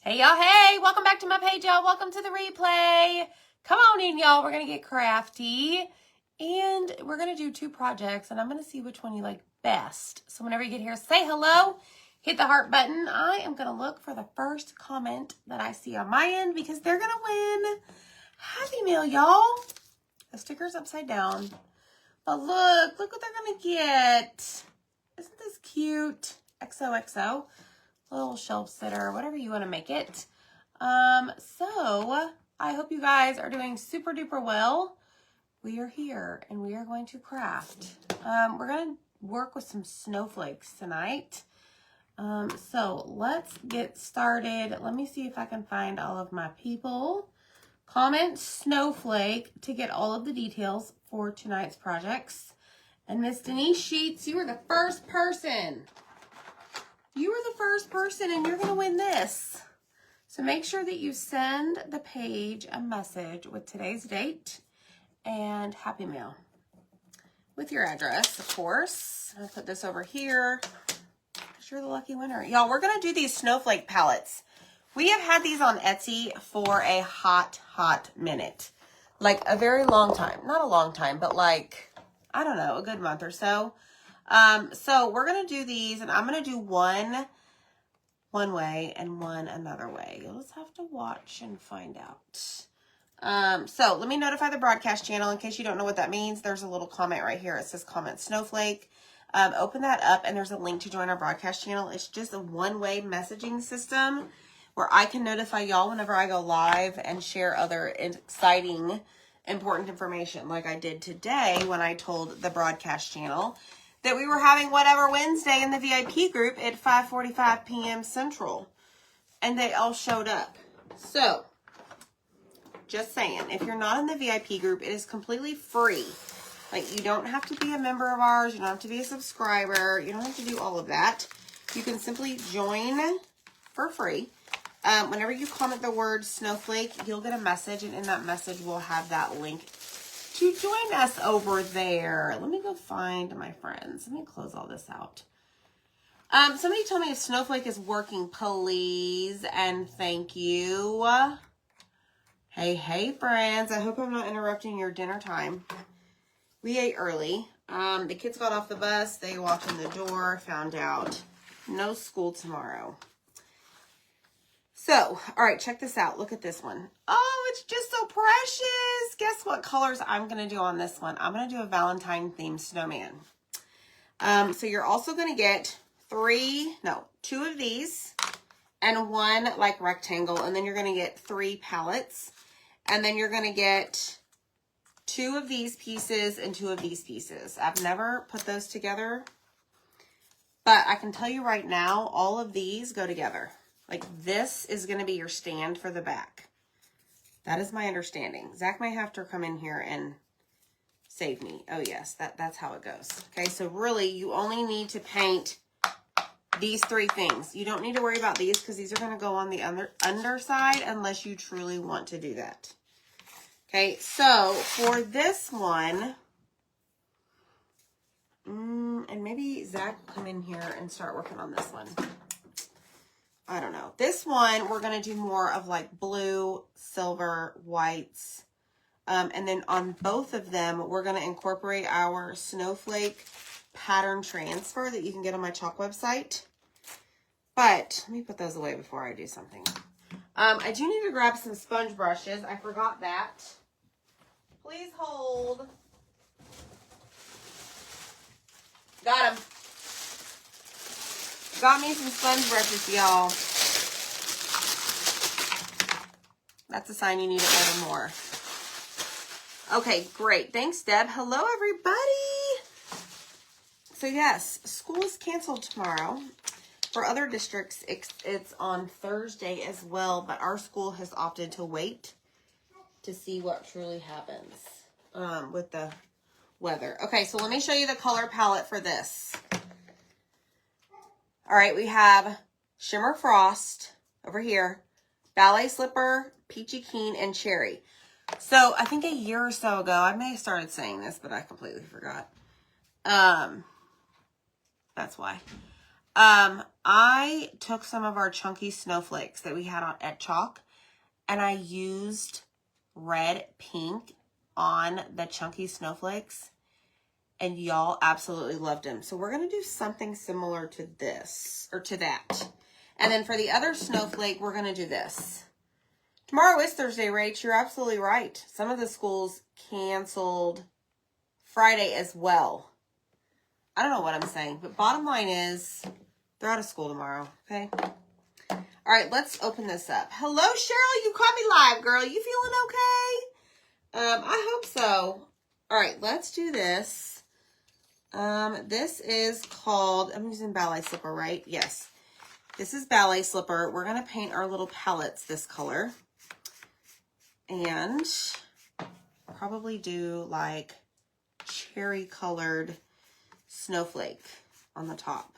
Hey y'all, hey, welcome back to my page, y'all. Welcome to the replay. Come on in, y'all. We're going to get crafty. And we're going to do two projects, and I'm going to see which one you like best. So whenever you get here, say hello, hit the heart button. I am going to look for the first comment that I see on my end because they're going to win Happy Meal, y'all. The sticker's upside down. But look what they're going to get. Isn't this cute? XOXO. Little shelf sitter, whatever you want to make it. So I hope you guys are doing super duper well. We are here and we are going to craft. We're going to work with some snowflakes tonight. So let's get started. Let me see if I can find all of my people. Comment snowflake to get all of the details for tonight's projects. And Miss Denise Sheets, you are the first person. You are the first person and you're going to win this. So make sure that you send the page a message with today's date and Happy Meal with your address, of course. I'll put this over here because you're the lucky winner. Y'all, we're going to do these snowflake palettes. We have had these on Etsy for a hot minute. Like a very long time. Not a long time, but like, I don't know, a good month or so. So we're going to do these and I'm going to do one way and one another way. You'll just have to watch and find out. So let me notify the broadcast channel in case you don't know what that means. There's a little comment right here. It says comment snowflake. Open that up and there's a link to join our broadcast channel. It's just a one-way messaging system where I can notify y'all whenever I go live and share other exciting, important information like I did today when I told the broadcast channel that we were having Whatever Wednesday in the VIP group at 5:45 p.m. Central. And they all showed up. So, just saying, if you're not in the VIP group, it is completely free. Like, you don't have to be a member of ours. You don't have to be a subscriber. You don't have to do all of that. You can simply join for free. Whenever you comment the word snowflake, you'll get a message. And in that message, we'll have that link to join us over there. Let me go find my friends. Let me close all this out. Somebody told me if Snowflake is working, please, and thank you. Hey, friends. I hope I'm not interrupting your dinner time. We ate early. The kids got off the bus. They walked in the door, found out no school tomorrow. So, all right, check this out. Look at this one. Oh, it's just so precious. Guess what colors I'm going to do on this one? I'm going to do a Valentine themed snowman. So you're also going to get two of these and one like rectangle. And then you're going to get 3 pallets. And then you're going to get 2 of these pieces and 2 of these pieces. I've never put those together. But I can tell you right now, all of these go together. Like this is going to be your stand for the back. That is my understanding. Zach may have to come in here and save me. Oh yes, that's how it goes. Okay, so really you only need to paint these 3 things. You don't need to worry about these because these are going to go on the underside unless you truly want to do that. Okay, so for this one, and maybe Zach will come in here and start working on this one. I don't know. This one, we're going to do more of like blue, silver, whites. And then on both of them, we're going to incorporate our snowflake pattern transfer that you can get on my chalk website. But let me put those away before I do something. I do need to grab some sponge brushes. I forgot that. Please hold. Got them. Got me some sponge brushes, y'all. That's a sign you need to order more. Okay, great. Thanks, Deb. Hello, everybody. So, yes, school is canceled tomorrow. For other districts, it's on Thursday as well, but our school has opted to wait to see what truly happens with the weather. Okay, so let me show you the color palette for this. All right, we have Shimmer Frost over here, Ballet Slipper, Peachy Keen, and Cherry. So I think a year or so ago, I may have started saying this, but I completely forgot. That's why. I took some of our chunky snowflakes that we had at Chalk, and I used red pink on the chunky snowflakes, and y'all absolutely loved them. So we're going to do something similar to this, or to that. And then for the other snowflake, we're going to do this. Tomorrow is Thursday, Rach. You're absolutely right. Some of the schools canceled Friday as well. I don't know what I'm saying, but bottom line is they're out of school tomorrow, okay? All right, let's open this up. Hello, Cheryl. You caught me live, girl. You feeling okay? I hope so. All right, let's do this. This is called, I'm using ballet slipper, right? Yes. This is ballet slipper. We're going to paint our little palettes this color. And probably do like cherry colored snowflake on the top.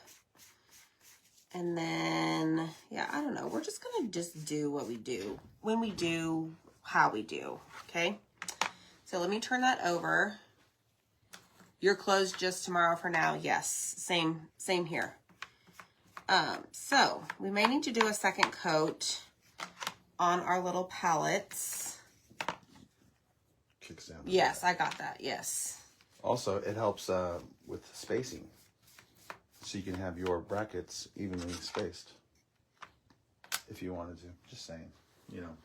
And then, yeah, I don't know. We're just going to just do what we do when we do how we do. Okay. So let me turn that over. You're closed just tomorrow for now. Yes. Same here. So we may need to do a second coat on our little palettes. Kicks down. Yes, I got that. Yes. Also, it helps with spacing. So you can have your brackets evenly spaced. If you wanted to. Just saying. You know.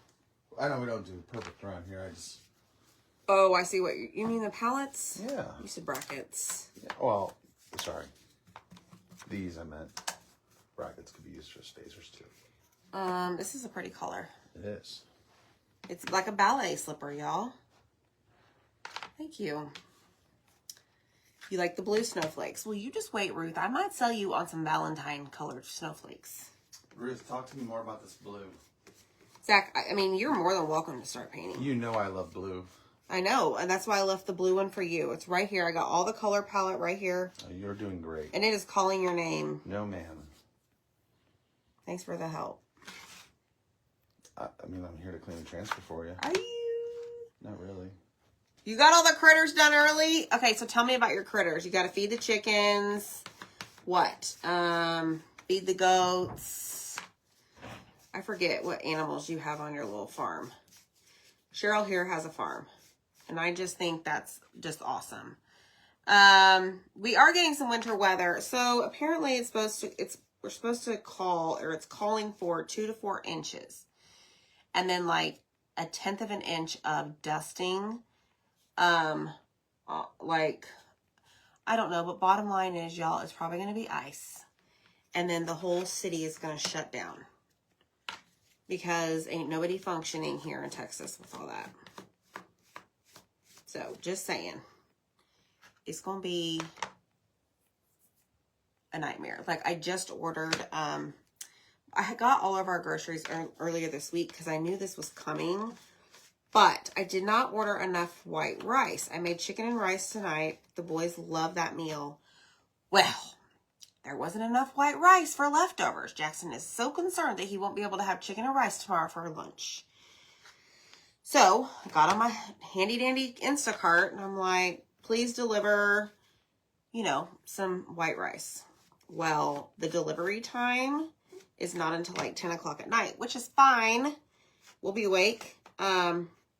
I know we don't do perfect around here. I just... Oh, I see what you mean, the palettes? Yeah. You said brackets. Yeah. Well, sorry. These, I meant. Brackets could be used for spacers too. This is a pretty color. It is. It's like a ballet slipper, y'all. Thank you. You like the blue snowflakes? Well, you just wait, Ruth. I might sell you on some Valentine colored snowflakes. Ruth, talk to me more about this blue. Zach, I mean, you're more than welcome to start painting. You know I love blue. I know, and that's why I left the blue one for you. It's right here. I got all the color palette right here. Oh, you're doing great. And it is calling your name. No, ma'am. Thanks for the help. I mean, I'm here to clean and transfer for you. Are you? Not really. You got all the critters done early? Okay, so tell me about your critters. You got to feed the chickens. What? Feed the goats. I forget what animals you have on your little farm. Cheryl here has a farm. And I just think that's just awesome. We are getting some winter weather. So apparently we're supposed to call, or it's calling for 2 to 4 inches. And then like 1/10 of an inch of dusting. Like, I don't know, but bottom line is, y'all, it's probably going to be ice. And then the whole city is going to shut down. Because ain't nobody functioning here in Texas with all that. So, just saying. It's going to be a nightmare. Like, I just ordered, I got all of our groceries earlier this week because I knew this was coming. But I did not order enough white rice. I made chicken and rice tonight. The boys love that meal. Well, there wasn't enough white rice for leftovers. Jackson is so concerned that he won't be able to have chicken and rice tomorrow for lunch. So I got on my handy dandy Instacart and I'm like, please deliver, you know, some white rice. Well, the delivery time is not until like 10 o'clock at night, which is fine. We'll be awake.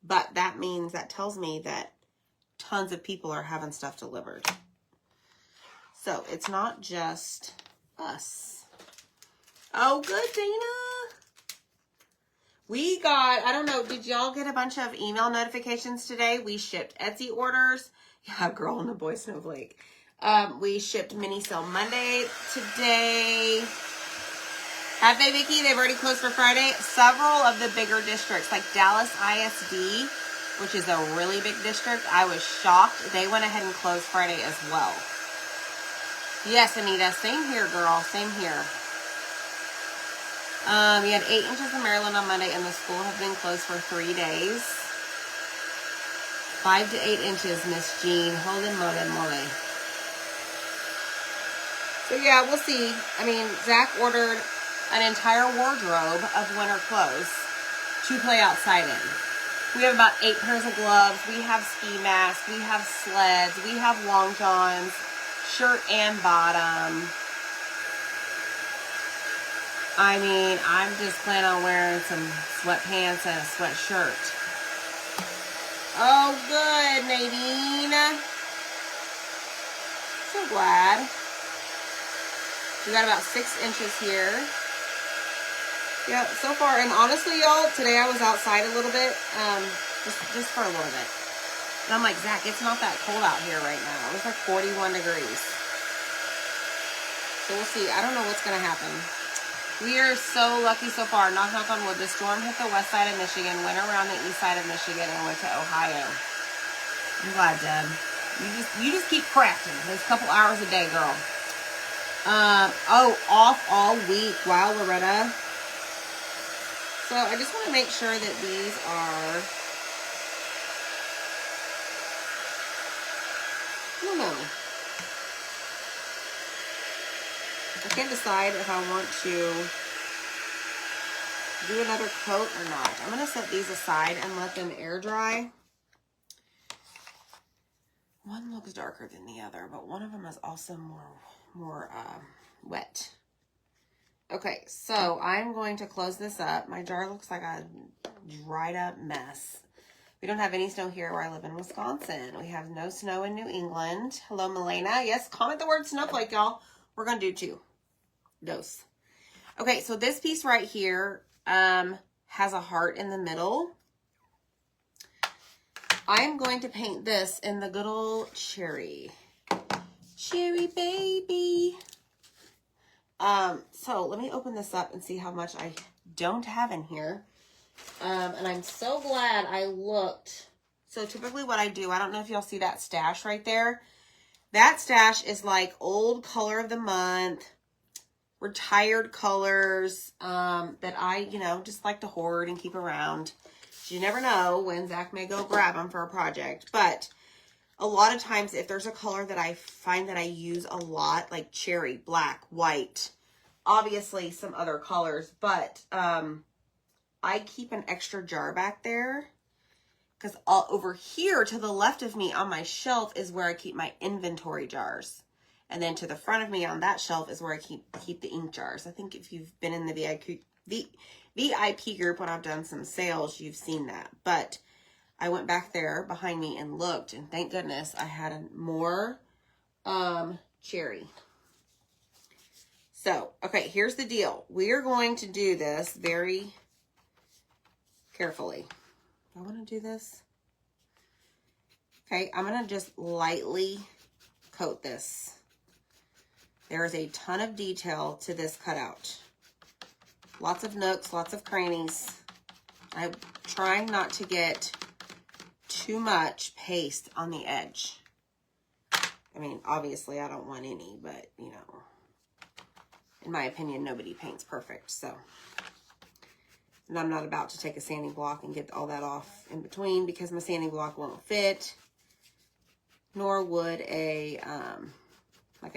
But that tells me that tons of people are having stuff delivered. So it's not just us. Oh, good, Dana. We got, I don't know, did y'all get a bunch of email notifications today? We shipped Etsy orders. Yeah, girl and the boy snowflake. We shipped Mini Sale Monday today. Have they, Vicki? They've already closed for Friday. Several of the bigger districts, like Dallas ISD, which is a really big district, I was shocked. They went ahead and closed Friday as well. Yes, Anita. Same here, girl. Same here. We had 8 inches in Maryland on Monday, and the school has been closed for 3 days. 5 to 8 inches, Miss Jean. Holy moly. So, yeah, we'll see. I mean, Zach ordered an entire wardrobe of winter clothes to play outside in. We have about 8 pairs of gloves. We have ski masks. We have sleds. We have long johns, shirt and bottom. I mean, I'm just planning on wearing some sweatpants and a sweatshirt. Oh, good, Nadine. So glad. We got about 6 inches here. Yeah, so far, and honestly, y'all, today I was outside a little bit, just for a little bit. And I'm like, Zach, it's not that cold out here right now. It was like 41 degrees. So we'll see. I don't know what's going to happen. We are so lucky so far. Knock, knock on wood. The storm hit the west side of Michigan, went around the east side of Michigan, and went to Ohio. I'm glad, Deb. You just keep crafting. Those couple hours a day, girl. Off all week. Wow, Loretta. So I just want to make sure that these are, I don't know. I can't decide if I want to do another coat or not. I'm going to set these aside and let them air dry. One looks darker than the other, but one of them is also more wet. Okay, so I'm going to close this up. My jar looks like a dried up mess. We don't have any snow here where I live in Wisconsin. We have no snow in New England. Hello, Milena. Yes, comment the word snowflake, y'all. We're going to do 2. Dose. Okay, so this piece right here has a heart in the middle. I'm going to paint this in the good old cherry. Cherry baby. So let me open this up and see how much I don't have in here. And I'm so glad I looked. So typically what I do, I don't know if y'all see that stash right there. That stash is like old color of the month, retired colors, that I, just like to hoard and keep around. You never know when Zach may go grab them for a project. But a lot of times if there's a color that I find that I use a lot, like cherry, black, white, obviously some other colors, but I keep an extra jar back there because over here to the left of me on my shelf is where I keep my inventory jars. And then to the front of me on that shelf is where I keep the ink jars. I think if you've been in the VIP group when I've done some sales, you've seen that. But I went back there behind me and looked, and thank goodness I had more cherry. So, okay, here's the deal. We are going to do this very carefully. I want to do this. Okay, I'm going to just lightly coat this. There is a ton of detail to this cutout. Lots of nooks, lots of crannies. I'm trying not to get too much paste on the edge. I mean, obviously I don't want any, but in my opinion, nobody paints perfect, so. And I'm not about to take a sanding block and get all that off in between because my sanding block won't fit, nor would a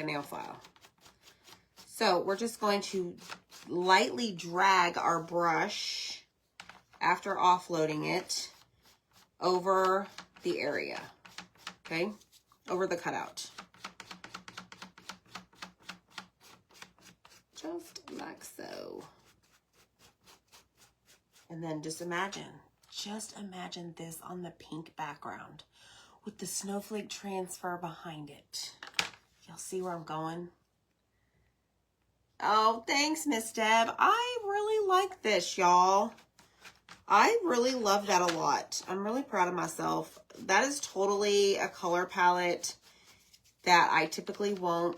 nail file. So we're just going to lightly drag our brush after offloading it over the area, okay? Over the cutout. Just like so. And then just imagine this on the pink background with the snowflake transfer behind it. Y'all see where I'm going? Oh, thanks, Miss Deb. I really like this, y'all. I really love that a lot. I'm really proud of myself. That is totally a color palette that I typically I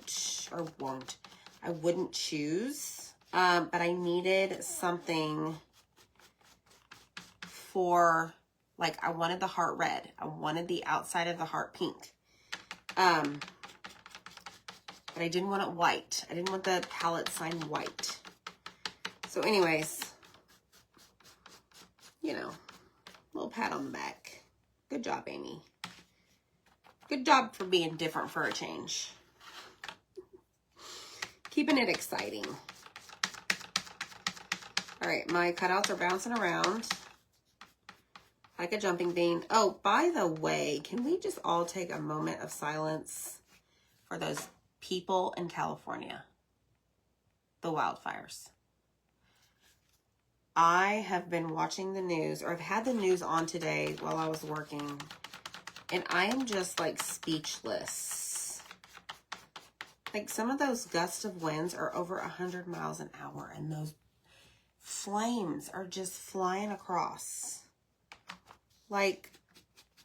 wouldn't choose. But I needed something for, like, I wanted the heart red. I wanted the outside of the heart pink. But I didn't want it white. I didn't want the palette sign white. So anyways, little pat on the back. Good job, Amy. Good job for being different for a change. Keeping it exciting. All right, my cutouts are bouncing around like a jumping bean. Oh, by the way, can we just all take a moment of silence for those people in California? The wildfires. I have been watching the news, or I've had the news on today while I was working, and I am just like speechless. Like some of those gusts of winds are over 100 miles an hour, and those flames are just flying across. Like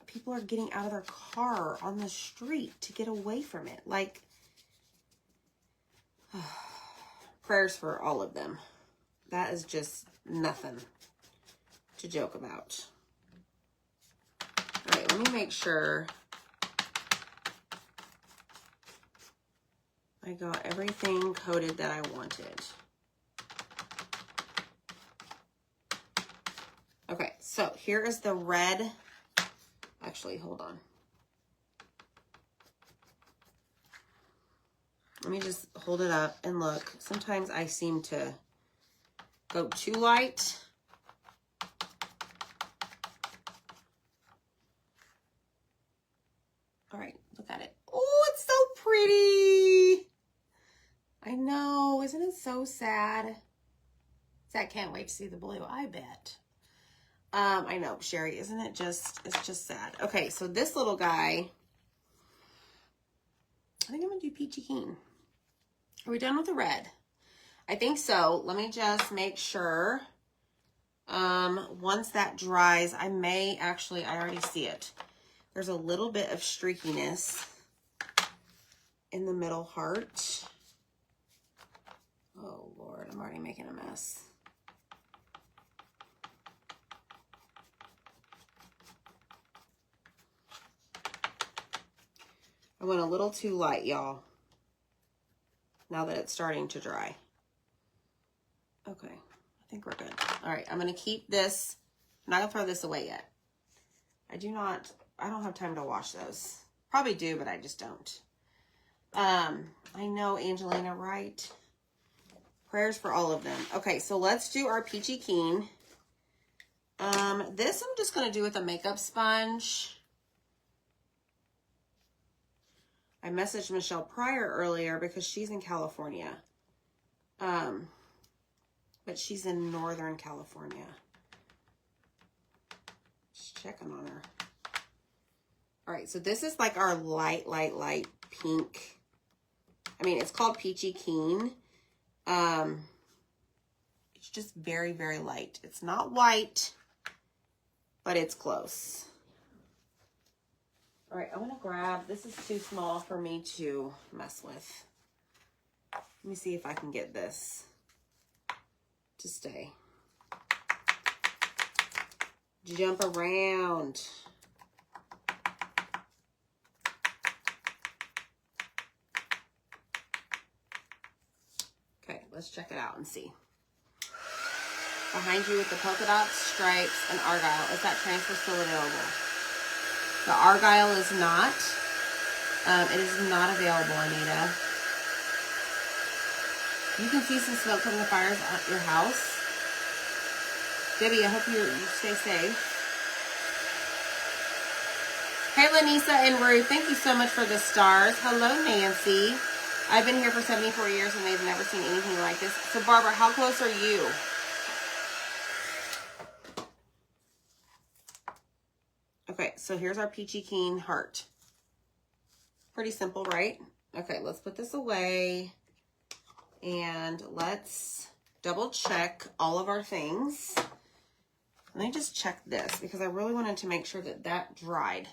people are getting out of their car on the street to get away from it. Like, prayers for all of them. That is just nothing to joke about. All right, let me make sure I got everything coated that I wanted. Okay, so here is the red. Actually, hold on. Let me just hold it up and look. Sometimes I seem to go too light. All right, look at it. Oh, it's so pretty. I know, isn't it so sad? I can't wait to see the blue, I bet. I know, Sherry, isn't it just, it's just sad. Okay, so this little guy, I think I'm gonna do Peachy Keen. Are we done with the red? I think so. Let me just make sure. Once that dries, I may actually, I already see it. There's a little bit of streakiness in the middle heart. Oh Lord, I'm already making a mess. I went a little too light, y'all. Now that it's starting to dry. Okay, I think we're good. All right, I'm gonna keep this. I'm not gonna throw this away yet. I don't have time to wash those. Probably do, but I just don't. I know, Angelina, right? Prayers for all of them. Okay, so let's do our Peachy Keen. This I'm just gonna do with a makeup sponge. I messaged Michelle Pryor earlier because she's in California. But she's in Northern California. Just checking on her. All right, so this is like our light pink. I mean, it's called Peachy Keen. It's just very, very light. It's not white, but it's close. All right, I'm gonna grab, this is too small for me to mess with. Let me see if I can get this to stay. Jump around. Okay, let's check it out and see. Behind you with the polka dots, stripes, and argyle. Is that transfer still available? The argyle is not. It is not available, Anita. You can see some smoke from the fires at your house. Debbie, I hope you stay safe. Hey, Lanisa and Ruth, thank you so much for the stars. Hello, Nancy. I've been here for 74 years and they've never seen anything like this. So, Barbara, how close are you? Okay, so here's our Peachy Keen heart. Pretty simple, right? Okay, let's put this away. And let's double check all of our things. Let me just check this because I really wanted to make sure that that dried.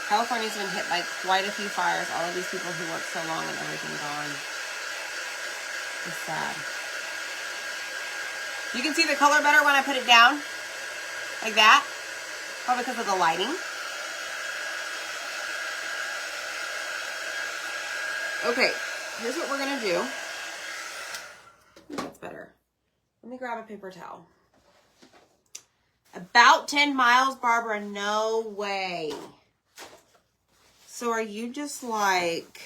California's been hit by quite a few fires. All of these people who worked so long and everything gone. It's sad. You can see the color better when I put it down. Like that. Probably because of the lighting. Okay, here's what we're gonna do. I think that's better. Let me grab a paper towel. About 10 miles, Barbara, no way. So are you just like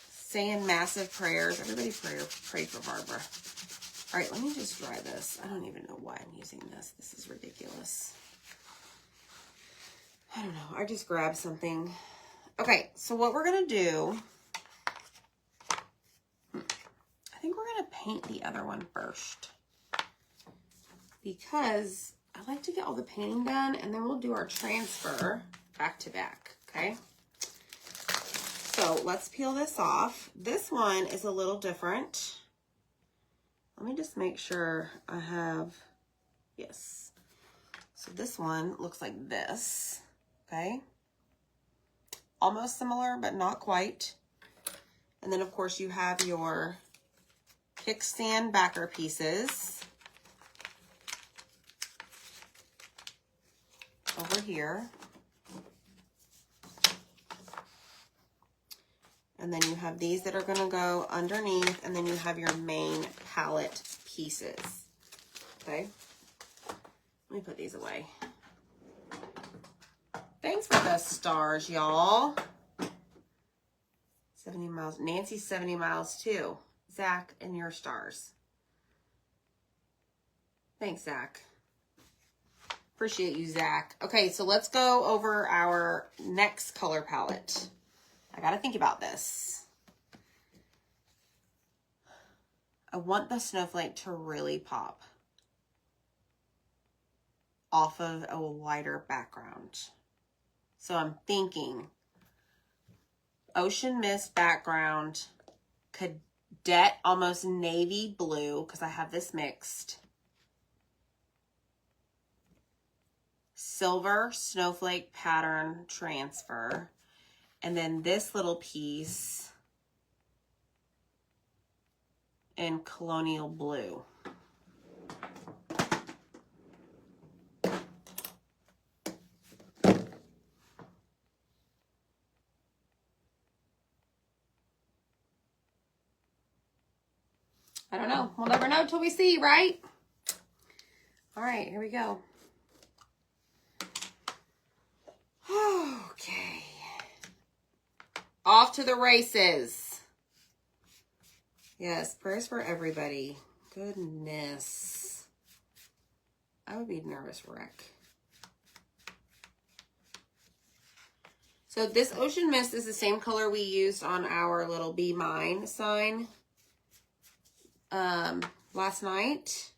saying massive prayers? Everybody pray for Barbara. All right, let me just dry this. I don't even know why I'm using this. This is ridiculous. I don't know. I just grabbed something. Okay, so what we're going to do, I think we're going to paint the other one first. because I like to get all the painting done, and then we'll do our transfer back to back, okay? So let's peel this off. This one is a little different. Let me just make sure I have, yes. So this one looks like this, okay? Almost similar, but not quite. And then of course you have your kickstand backer pieces over here. And then you have these that are going to go underneath, and then you have your main palette pieces. Okay? Let me put these away. Thanks for the stars, y'all. 70 miles. Nancy's 70 miles too. Zach, and your stars. Thanks, Zach. Appreciate you, Zach. Okay, so let's go over our next color palette. I gotta think about this. I want the snowflake to really pop off of a wider background. So I'm thinking ocean mist background, cadet almost navy blue, because I have this mixed. Silver snowflake pattern transfer. And then this little piece in colonial blue. I don't know. We'll never know till we see, right? All right, here we go. Okay. Off to the races. Yes, prayers for everybody. Goodness. I would be a nervous wreck. So this ocean mist is the same color we used on our little Be Mine sign last night.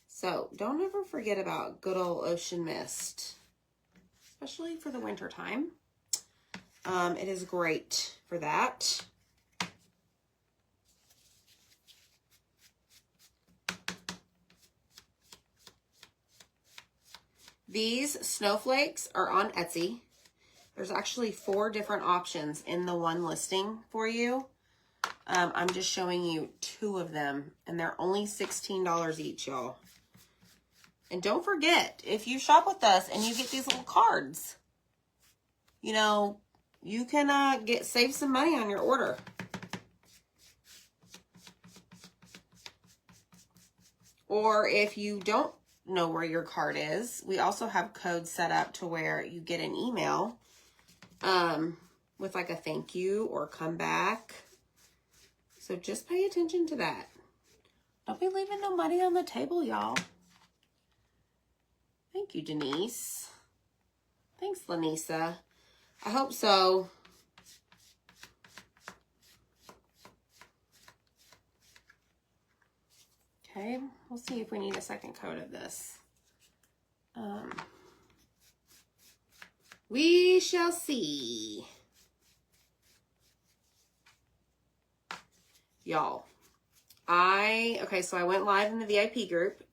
So don't ever forget about good old ocean mist, especially for the winter time. It is great for that. These snowflakes are on Etsy. There's actually 4 different options in the one listing for you. I'm just showing you 2 of them, and they're only $16 each, y'all. And don't forget, if you shop with us and you get these little cards, you know, you can save some money on your order. Or if you don't know where your card is, we also have codes set up to where you get an email with like a thank you or come back. So just pay attention to that. Don't be leaving no money on the table, y'all. Thank you, Denise. Thanks, Lanisa. I hope so. Okay, we'll see if we need a second coat of this. We shall see. Y'all, okay, so I went live in the VIP group,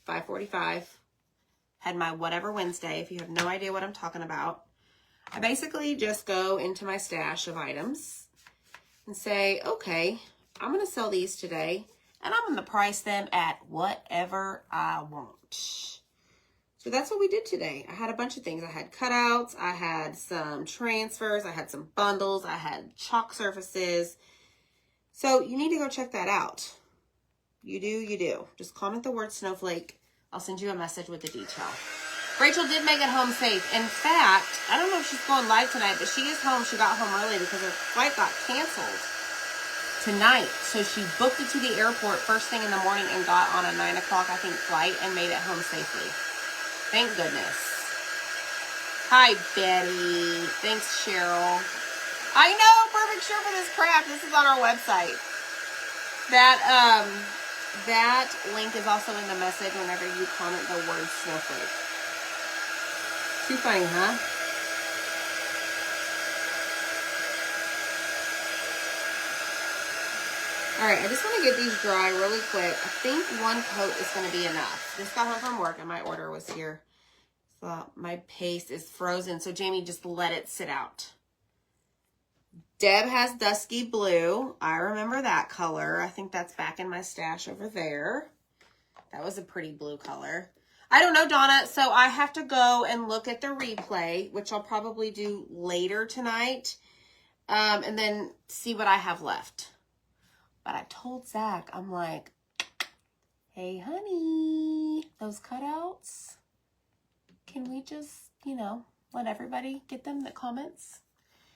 5:45. Had my whatever Wednesday, if you have no idea what I'm talking about. I basically just go into my stash of items and say, okay, I'm going to sell these today, and I'm going to price them at whatever I want. So that's what we did today. I had a bunch of things. I had cutouts, I had some transfers, I had some bundles, I had chalk surfaces. So you need to go check that out. You do. Just comment the word snowflake. I'll send you a message with the detail. Rachel did make it home safe. In fact, I don't know if she's going live tonight, but she is home. She got home early because her flight got canceled tonight. So she booked it to the airport first thing in the morning and got on a 9 o'clock, I think, flight and made it home safely. Thank goodness. Hi, Betty. Thanks, Cheryl. I know, perfect shirt for this craft. This is on our website. That that link is also in the message whenever you comment the word snowflake. Too funny, huh? All right, I just want to get these dry really quick. I think one coat is going to be enough. Just got home from work and my order was here. So my paste is frozen. So Jamie, just let it sit out. Deb has dusky blue. I remember that color. I think that's back in my stash over there. That was a pretty blue color. I don't know, Donna. So I have to go and look at the replay, which I'll probably do later tonight. And then see what I have left. But I told Zach, I'm like, hey, honey, those cutouts, can we just, you know, let everybody get them that comments?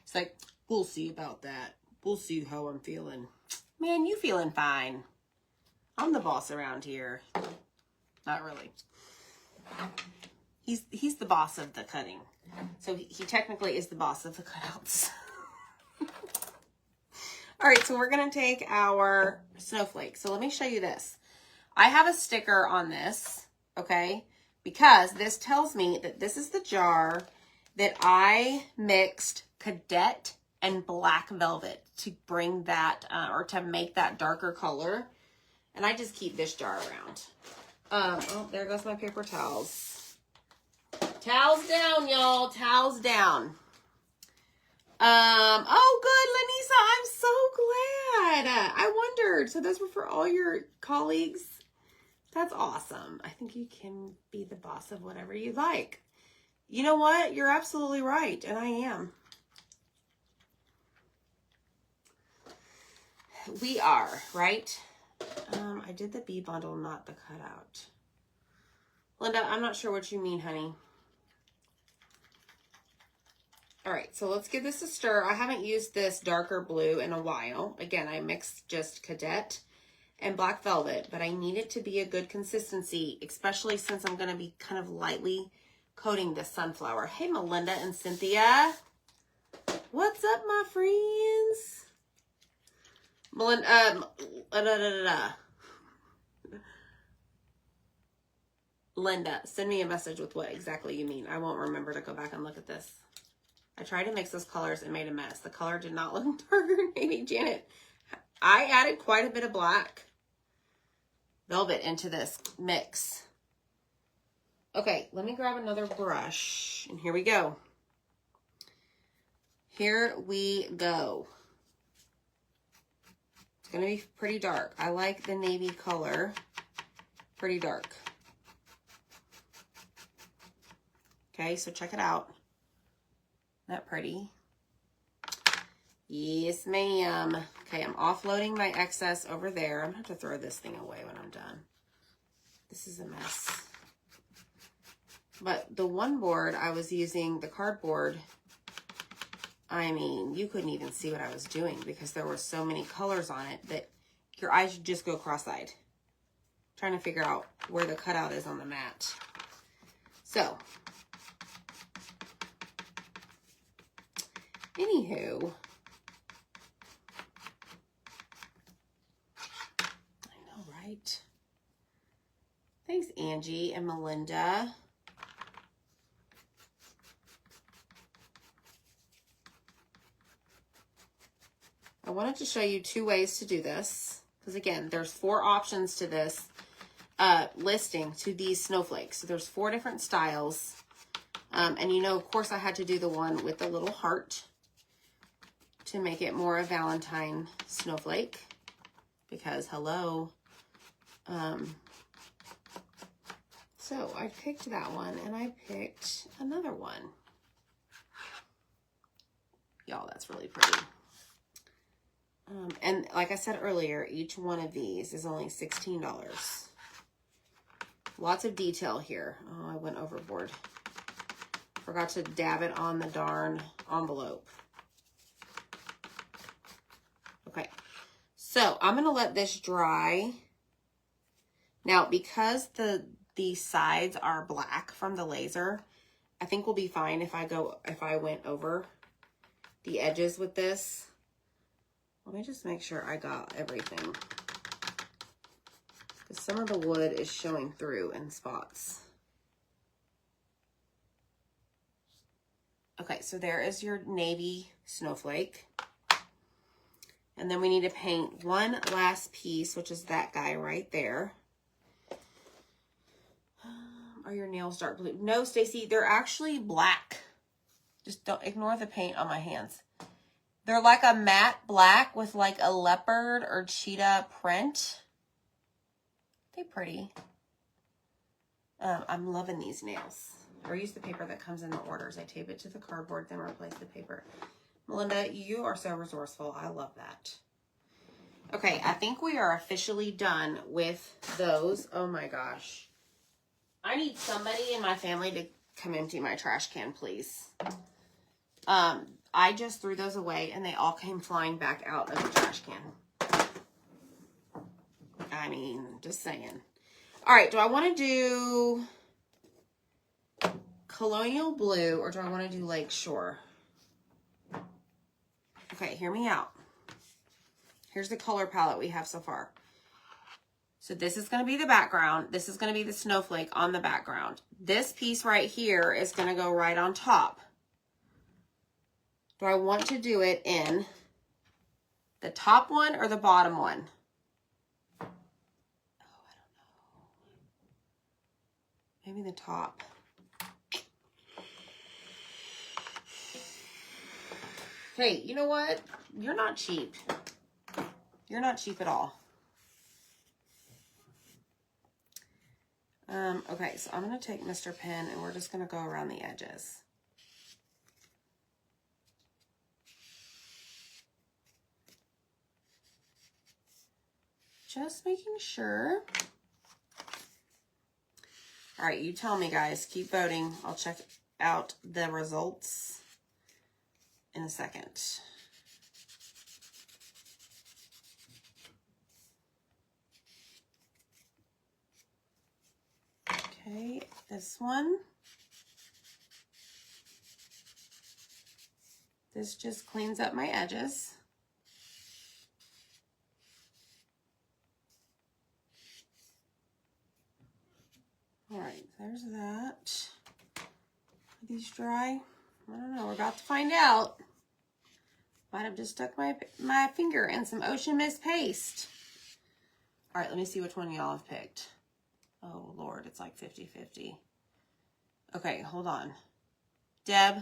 He's like, we'll see about that. We'll see how I'm feeling. Man, you feeling fine. I'm the boss around here. Not really. He's the boss of the cutting. So he technically is the boss of the cutouts. All right, so we're going to take our snowflake. So let me show you this. I have a sticker on this, okay, because this tells me that this is the jar that I mixed Cadet and Black Velvet to bring that, or to make that darker color. And I just keep this jar around. Oh, there goes my paper towels. Towels down, y'all. Towels down. Oh, good, Lenisa. I'm so glad. I wondered. So those were for all your colleagues. That's awesome. I think you can be the boss of whatever you like. You know what? You're absolutely right. And I am. We are, right? I did the bee bundle, not the cutout. Linda, I'm not sure what you mean, honey. All right, so let's give this a stir. I haven't used this darker blue in a while. Again, I mixed just Cadet and Black Velvet, but I need it to be a good consistency, especially since I'm going to be kind of lightly coating this sunflower. Hey, Melinda and Cynthia. What's up, my friends? Melinda, Linda, send me a message with what exactly you mean. I won't remember to go back and look at this. I tried to mix those colors and made a mess. The color did not look darker. Maybe Janet. I added quite a bit of Black Velvet into this mix. Okay, let me grab another brush. And here we go. Here we go. It's going to be pretty dark. I like the navy color. Pretty dark. Okay, so check it out. Isn't that pretty? Yes, ma'am. Okay, I'm offloading my excess over there. I'm going to have to throw this thing away when I'm done. This is a mess. But the one board I was using, the cardboard, I mean, you couldn't even see what I was doing because there were so many colors on it that your eyes should just go cross-eyed. Trying to figure out where the cutout is on the mat. So, anywho, I know, right? Thanks, Angie and Melinda. I wanted to show you 2 ways to do this, because again, there's 4 options to this listing to these snowflakes. So there's 4 different styles. And you know, of course, I had to do the one with the little heart to make it more a Valentine snowflake, because hello. So I picked that one and I picked another one. Y'all, that's really pretty. And like I said earlier, each one of these is only $16. Lots of detail here. Oh, I went overboard. Forgot to dab it on the darn envelope. Okay, so I'm going to let this dry. Now, because the sides are black from the laser, I think we'll be fine if I went over the edges with this. Let me just make sure I got everything. because some of the wood is showing through in spots. Okay, so there is your navy snowflake. And then we need to paint one last piece, which is that guy right there. Are your nails dark blue? No, Stacy, they're actually black. Just don't ignore the paint on my hands. They're like a matte black with like a leopard or cheetah print. They're pretty. I'm loving these nails. I use the paper that comes in the orders. I tape it to the cardboard, then replace the paper. Melinda, you are so resourceful. I love that. Okay, I think we are officially done with those. Oh my gosh. I need somebody in my family to come empty my trash can, please. I just threw those away and they all came flying back out of the trash can. I mean, just saying. All right, do I want to do Colonial Blue or do I want to do Lakeshore? Okay, hear me out. Here's the color palette we have so far. So this is going to be the background. This is going to be the snowflake on the background. This piece right here is going to go right on top. Do I want to do it in the top one or the bottom one? Oh, I don't know. Maybe the top. Hey, you know what? You're not cheap. You're not cheap at all. Okay, so I'm going to take Mr. Pen and we're just going to go around the edges. Just making sure. All right, you tell me, guys. Keep voting. I'll check out the results in a second. Okay, this one. This just cleans up my edges. All right, there's that. Are these dry? I don't know. We're about to find out. Might have just stuck my finger in some Ocean Mist paste. All right, let me see which one y'all have picked. Oh, Lord, it's like 50-50. Okay, hold on. Deb,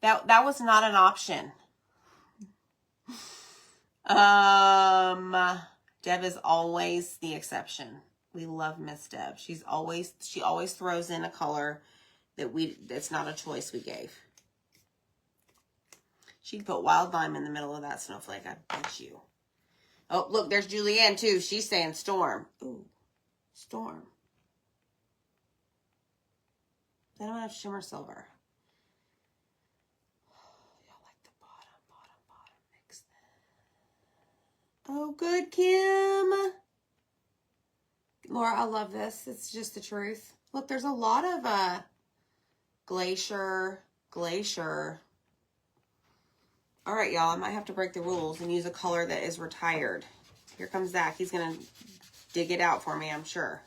that was not an option. Deb is always the exception. We love Miss Deb. She always throws in a color that's not a choice we gave. She'd put wild lime in the middle of that snowflake, I bet you. Oh, look, there's Julianne too. She's saying storm. Ooh, storm. Then I'm gonna have shimmer silver. Y'all like the bottom mix that. Oh, good, Kim. Laura, I love this. It's just the truth. Look, there's a lot of glacier. All right, y'all, I might have to break the rules and use a color that is retired. Here comes Zach. He's going to dig it out for me, I'm sure.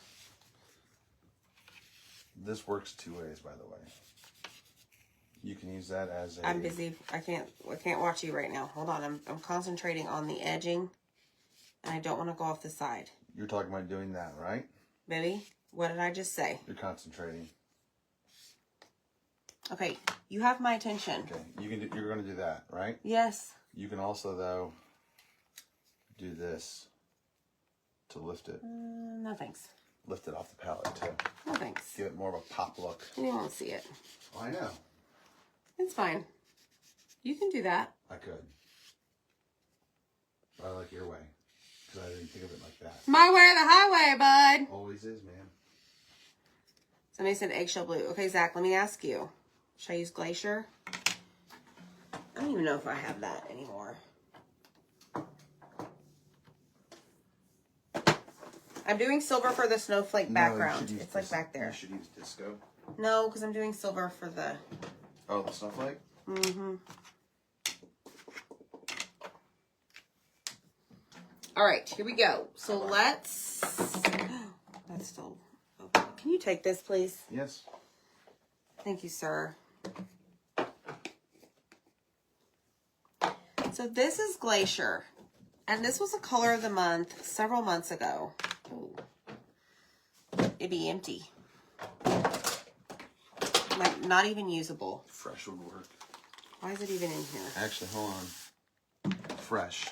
This works two ways, by the way. You can use that as a... I'm busy. I can't watch you right now. Hold on. I'm concentrating on the edging, and I don't want to go off the side. You're talking about doing that, right? Baby, what did I just say? You're concentrating. Okay, you have my attention. Okay, you're going to do that, right? Yes. You can also, though, do this to lift it. No thanks. Lift it off the palette, too. No thanks. Give it more of a pop look. You won't see it. Oh, I know. It's fine. You can do that. I could. But I like your way. Because I didn't think of it like that. My way or the highway, bud. Always is, man. Somebody said eggshell blue. Okay, Zach, let me ask you. Should I use Glacier? I don't even know if I have that anymore. I'm doing silver for the snowflake background. It's like back there. You should use Disco. No, because I'm doing silver for the... Oh, the snowflake? Mm-hmm. All right, here we go. So let's... That's still open. Can you take this, please? Yes. Thank you, sir. So this is Glacier. And this was a color of the month several months ago. Ooh. It'd be empty. Like, not even usable. Fresh would work. Why is it even in here? Actually, hold on. Fresh.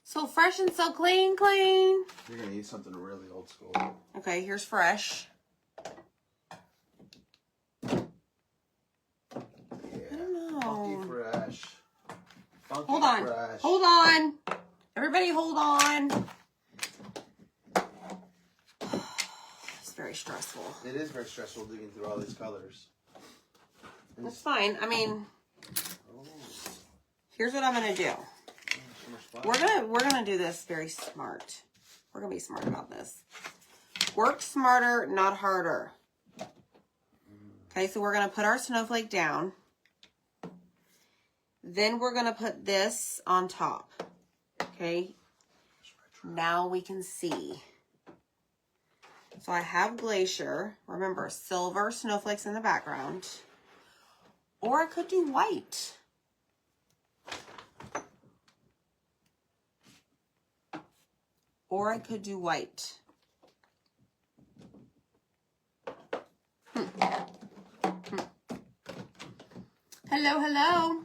So fresh and so clean, clean. You're going to eat something really old school. Okay, here's fresh. Yeah. I don't know. Funky fresh. Funky Hold on. fresh. Hold on. Everybody hold on. It's very stressful. It is very stressful digging through all these colors. That's fine. I mean, here's what I'm gonna do. We're gonna do this very smart. We're gonna be smart about this. Work smarter, not harder. Okay, so we're gonna put our snowflake down. Then we're gonna put this on top. Okay. Now we can see. So I have Glacier. Remember, silver snowflakes in the background. Or I could do white. Or I could do white. Hello, hello.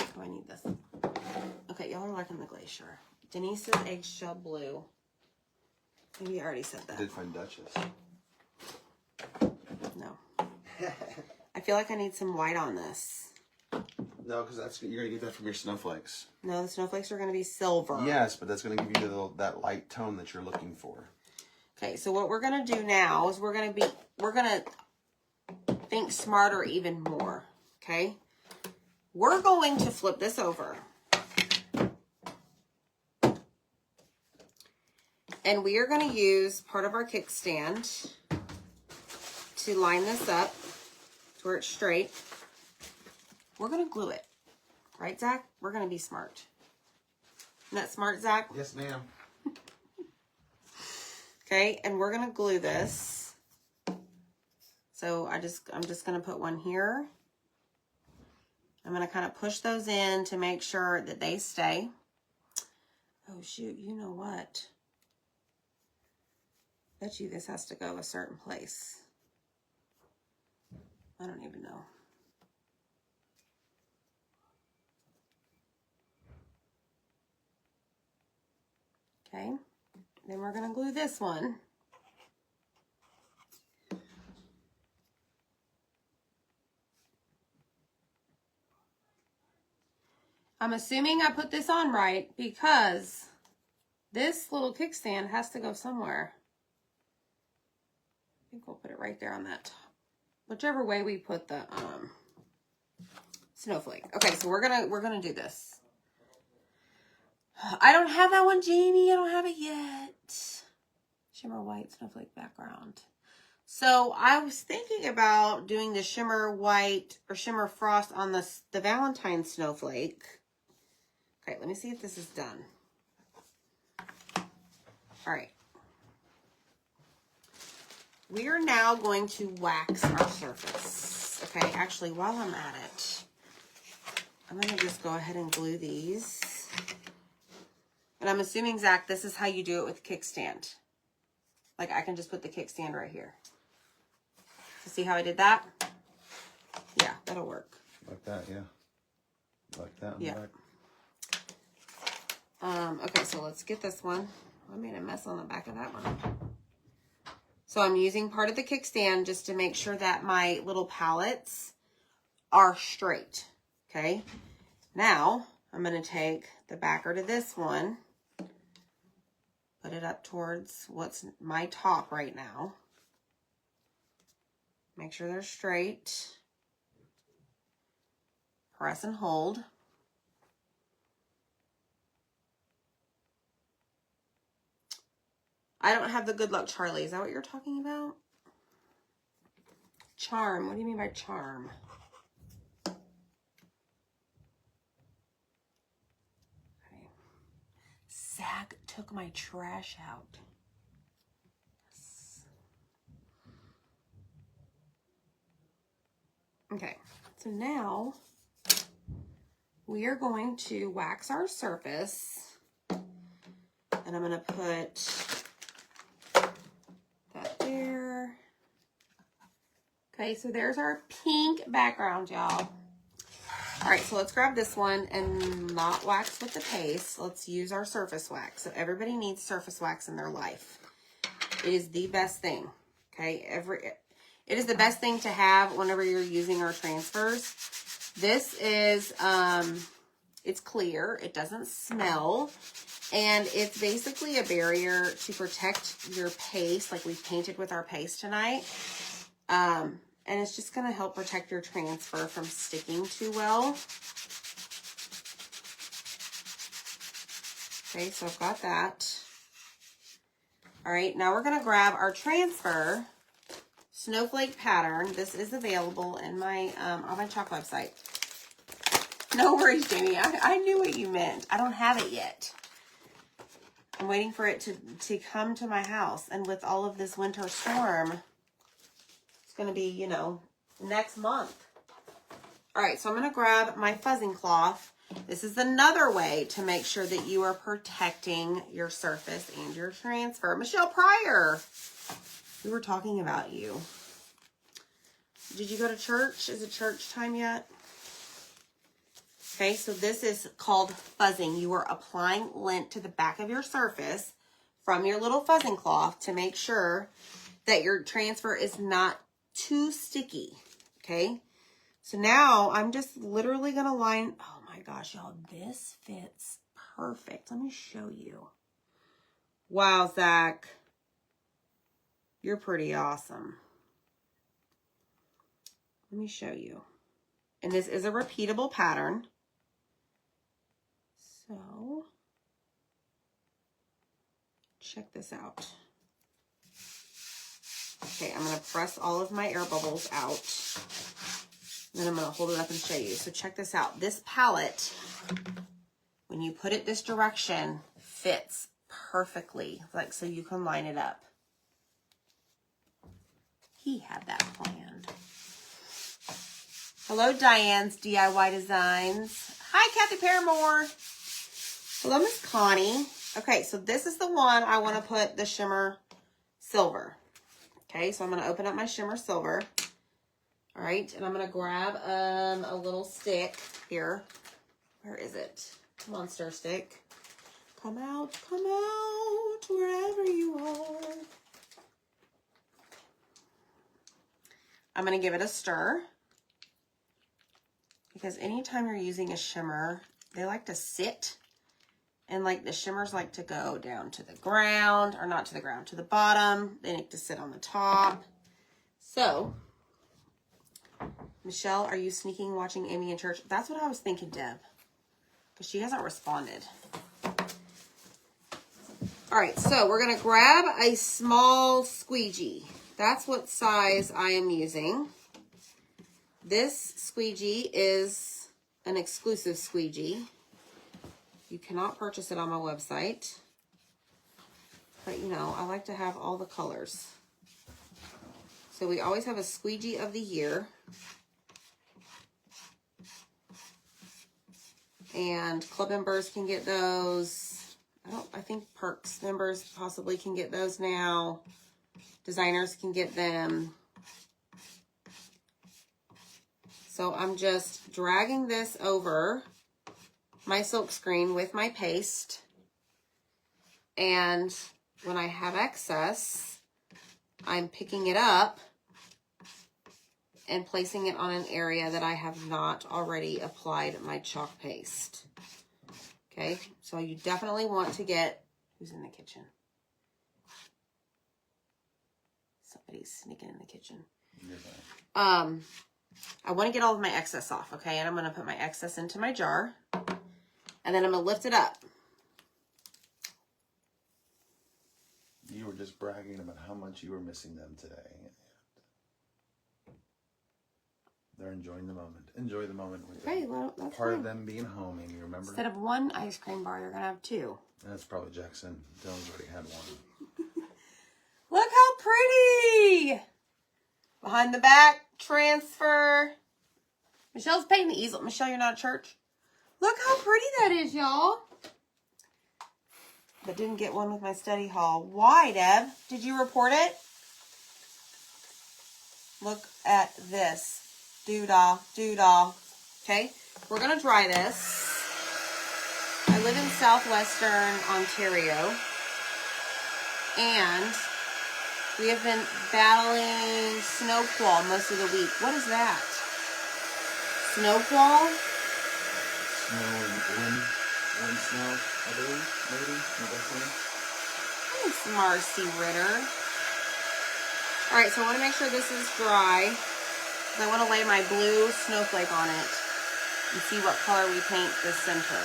Oh, I need this. Okay, y'all are liking the Glacier. Denise says eggshell blue. Maybe I already said I that. did find Duchess. No. I feel like I need some white on this. No, because you're gonna get that from your snowflakes. No, the snowflakes are going to be silver. Yes, but that's gonna give you that light tone that you're looking for. Okay, so what we're going to do now is we're going to think smarter even more. Okay, we're going to flip this over. And we are going to use part of our kickstand to line this up to where it's straight. We're going to glue it. Right, Zach? We're going to be smart. Isn't that smart, Zach? Yes, ma'am. Okay, and we're going to glue this. So I'm just going to put one here. I'm going to kind of push those in to make sure that they stay. Oh, shoot. You know what? Bet you this has to go a certain place. I don't even know. Okay, then we're going to glue this one. I'm assuming I put this on right because this little kickstand has to go somewhere. I think we'll put it right there on that top. Whichever way we put the snowflake. Okay, so we're gonna do this. I don't have that one, Jamie. I don't have it yet. Shimmer white snowflake background. So I was thinking about doing the shimmer white or shimmer frost on the Valentine snowflake. Okay, let me see if this is done. All right. We are now going to wax our surface. Okay, actually, while I'm at it, I'm going to just go ahead and glue these. And I'm assuming, Zach, this is how you do it with kickstand. Like, I can just put the kickstand right here. So see how I did that? Yeah, that'll work. Like that, yeah. Like that. Yeah. Okay, so let's get this one. I made a mess on the back of that one. So I'm using part of the kickstand just to make sure that my little pallets are straight. Okay. Now I'm going to take the backer to this one, put it up towards what's my top right now. Make sure they're straight. Press and hold. I don't have the Good Luck Charlie. Is that what you're talking about? Charm. What do you mean by charm? Okay. Zach took my trash out. Okay, so now we are going to wax our surface. And I'm going to put that there. Okay, so there's our pink background, y'all. All right, so let's grab this one and not wax with the paste. Let's use our surface wax. So everybody needs surface wax in their life. It is the best thing, okay? It is the best thing to have whenever you're using our transfers. This is, it's clear. It doesn't smell. And it's basically a barrier to protect your paste, like we painted with our paste tonight. And it's just going to help protect your transfer from sticking too well. Okay, so I've got that. All right, now we're going to grab our transfer snowflake pattern. This is available in my on my chalk website. No worries, Jamie. I knew what you meant. I don't have it yet. I'm waiting for it to come to my house. And with all of this winter storm, it's going to be, you know, next month. All right, so I'm going to grab my fuzzing cloth. This is another way to make sure that you are protecting your surface and your transfer. Michelle Pryor, we were talking about you. Did you go to church? Is it church time yet? Okay, so this is called fuzzing. You are applying lint to the back of your surface from your little fuzzing cloth to make sure that your transfer is not too sticky, okay? So now I'm just literally going to line, oh my gosh, y'all, this fits perfect. Let me show you. Wow, Zach, you're pretty awesome. Let me show you. And this is a repeatable pattern. So, check this out. Okay, I'm going to press all of my air bubbles out. Then I'm going to hold it up and show you. So check this out. This palette, when you put it this direction, fits perfectly. Like, so you can line it up. He had that planned. Hello, Diane's DIY Designs. Hi, Kathy Paramore. Hello, Miss Connie. Okay, so this is the one I want to put the shimmer silver. Okay, so I'm going to open up my shimmer silver. All right, and I'm going to grab a little stick here. Where is it? Monster stick. Come out, wherever you are. I'm going to give it a stir. Because anytime you're using a shimmer, they like to sit. And like the shimmers like to go down to the ground, or not to the ground, to the bottom. They like to sit on the top. So, Michelle, are you sneaking watching Amy in church? That's what I was thinking, Deb. Because she hasn't responded. All right, so we're going to grab a small squeegee. That's what size I am using. This squeegee is an exclusive squeegee. You cannot purchase it on my website. But, you know, I like to have all the colors. So we always have a squeegee of the year. And club members can get those. I think Perks members possibly can get those now. Designers can get them. So I'm just dragging this over my silk screen with my paste. And when I have excess, I'm picking it up and placing it on an area that I have not already applied my chalk paste. Okay, so you definitely want to get, who's in the kitchen? Somebody's sneaking in the kitchen. I want to get all of my excess off, okay? And I'm going to put my excess into my jar. And then I'm going to lift it up. You were just bragging about how much you were missing them today. They're enjoying the moment. Enjoy the moment with them. Right, well, that's part fine. of them being home, Amy, remember? Instead of one ice cream bar, you're going to have two. That's probably Jackson. Dylan's already had one. Look how pretty! Behind the back, transfer. Michelle's painting the easel. Michelle, you're not at church? Look how pretty that is, y'all. But didn't get one with my study hall. Why, Deb? Did you report it? Look at this. Doodah, doodah. Okay, we're going to dry this. I live in southwestern Ontario. And we have been battling snowfall most of the week. What is that? Snowfall? Snow and wind snow, I believe, maybe. Thanks, Marcy Ritter. All right, so I want to make sure this is dry. I want to lay my blue snowflake on it and see what color we paint the center.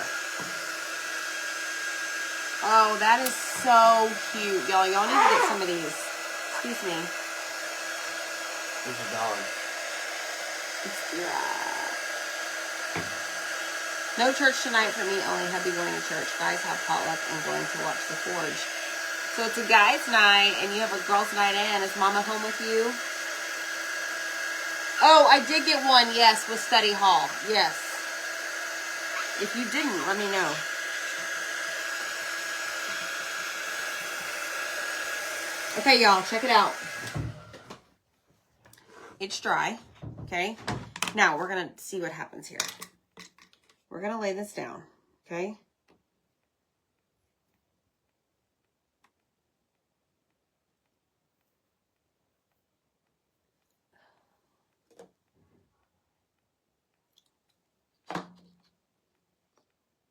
Oh, that is so cute. Y'all need to get some of these. Excuse me. There's a dog. It's dry. No church tonight for me, only hubby going to church. Guys have potluck and going to watch The Forge. So it's a guys' night and you have a girls' night in. Is Mama home with you? Oh, I did get one, yes, with study hall. Yes. If you didn't, let me know. Okay, y'all, check it out. It's dry, okay? Now, we're going to see what happens here. We're going to lay this down, okay?